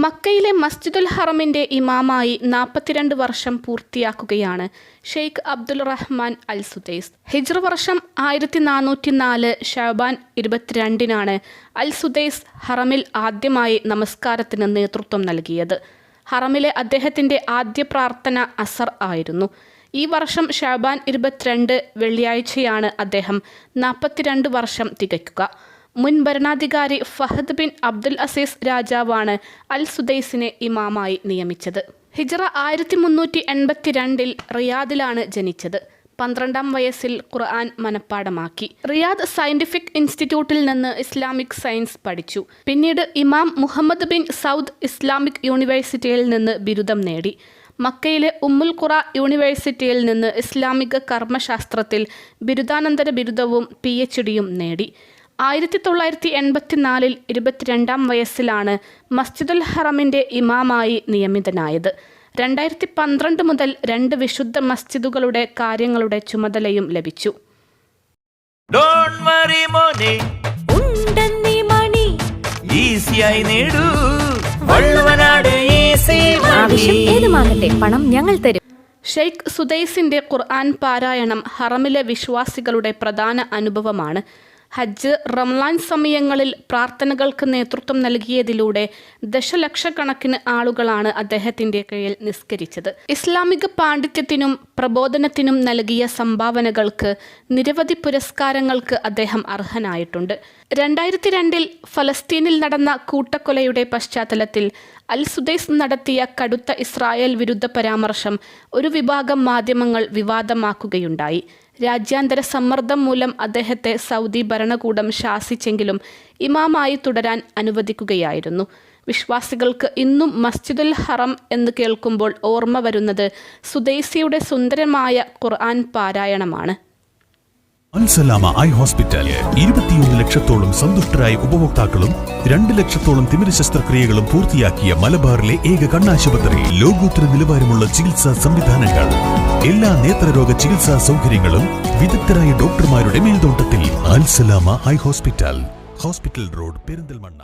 മക്കയിലെ മസ്ജിദുൽ ഹറമിൻ്റെ ഇമാമായി 42 വർഷം പൂർത്തിയാക്കുകയാണ് ഷെയ്ഖ് അബ്ദുൽ റഹ്മാൻ അൽ സുദൈസ്. ഹിജ്റ വർഷം 1404 ഷഅബാൻ 22-നാണ് അൽ സുദൈസ് ഹറമിൽ ആദ്യമായി നമസ്കാരത്തിന് നേതൃത്വം നൽകിയത്. ഹറമിലെ അദ്ദേഹത്തിൻ്റെ ആദ്യ പ്രാർത്ഥന അസർ ആയിരുന്നു. ഈ വർഷം ഷഅബാൻ 22 വെള്ളിയാഴ്ചയാണ് അദ്ദേഹം 42 വർഷം തികയ്ക്കുക. മുൻ ഭരണാധികാരി ഫഹദ് ബിൻ അബ്ദുൽ അസീസ് രാജാവാണ് അൽ സുദൈസിനെ ഇമാമായി നിയമിച്ചത്. ഹിജ്റ 1382 റിയാദിലാണ് ജനിച്ചത്. 12-ാം വയസ്സിൽ ഖുർആൻ മനഃപ്പാഠമാക്കി. റിയാദ് സയന്റിഫിക് ഇൻസ്റ്റിറ്റ്യൂട്ടിൽ നിന്ന് ഇസ്ലാമിക് സയൻസ് പഠിച്ചു. പിന്നീട് ഇമാം മുഹമ്മദ് ബിൻ സൗദ് ഇസ്ലാമിക് യൂണിവേഴ്സിറ്റിയിൽ നിന്ന് ബിരുദം നേടി. മക്കയിലെ ഉമ്മുൽ ഖുറ യൂണിവേഴ്സിറ്റിയിൽ നിന്ന് ഇസ്ലാമിക കർമ്മശാസ്ത്രത്തിൽ ബിരുദാനന്തര ബിരുദവും PhDയും നേടി. 1984 22-ാം വയസ്സിലാണ് മസ്ജിദുൽ ഹറമിൻ്റെ ഇമാമായി നിയമിതനായത്. 2012 മുതൽ 2 വിശുദ്ധ മസ്ജിദുകളുടെ കാര്യങ്ങളുടെ ചുമതലയും ലഭിച്ചു. പണം ഞങ്ങൾ തരും. ഷെയ്ഖ് സുദൈസിന്റെ ഖുർആൻ പാരായണം ഹറമിലെ വിശ്വാസികളുടെ പ്രധാന അനുഭവമാണ്. ഹജ്ജ്, റംളാൻ സമയങ്ങളിൽ പ്രാർത്ഥനകൾക്ക് നേതൃത്വം നൽകിയതിലൂടെ ദശലക്ഷക്കണക്കിന് ആളുകളാണ് അദ്ദേഹത്തിൻ്റെ കീഴിൽ നിസ്കരിച്ചത്. ഇസ്ലാമിക പാണ്ഡിത്യത്തിനും പ്രബോധനത്തിനും നൽകിയ സംഭാവനകൾക്ക് നിരവധി പുരസ്കാരങ്ങൾക്ക് അദ്ദേഹം അർഹനായിട്ടുണ്ട്. 2002 ഫലസ്തീനിൽ നടന്ന കൂട്ടക്കൊലയുടെ പശ്ചാത്തലത്തിൽ അൽ സുദൈസ് നടത്തിയ കടുത്ത ഇസ്രായേൽ വിരുദ്ധ പരാമർശം ഒരു വിഭാഗം മാധ്യമങ്ങൾ വിവാദമാക്കുകയുണ്ടായി. രാജ്യാന്തര സമ്മർദ്ദം മൂലം അദ്ദേഹത്തെ സൗദി ഭരണകൂടം ശാസിച്ചെങ്കിലും ഇമാമായി തുടരാൻ അനുവദിക്കുകയായിരുന്നു. വിശ്വാസികൾക്ക് ഇന്നും മസ്ജിദുൽ ഹറം എന്ന് കേൾക്കുമ്പോൾ ഓർമ്മ വരുന്നത് സുദൈസിയുടെ സുന്ദരമായ ഖുർആൻ പാരായണമാണ്. അൽസലാമ ഐ ഹോസ്പിറ്റൽ 21 ലക്ഷത്തോളം സന്തുഷ്ടരായ ഉപഭോക്താക്കളും 2 ലക്ഷത്തോളം തിമിര ശസ്ത്രക്രിയകളും പൂർത്തിയാക്കിയ മലബാറിലെ ഏക കണ്ണാശുപത്രി. ലോകോത്തര നിലവാരമുള്ള ചികിത്സാ സംവിധാനങ്ങൾ, എല്ലാ നേത്രരോഗ ചികിത്സാ സൗകര്യങ്ങളും വിദഗ്ധരായ ഡോക്ടർമാരുടെ മേൽനോട്ടത്തിൽ. Al Salama eye hospital, hospital road, Perinthalmanna.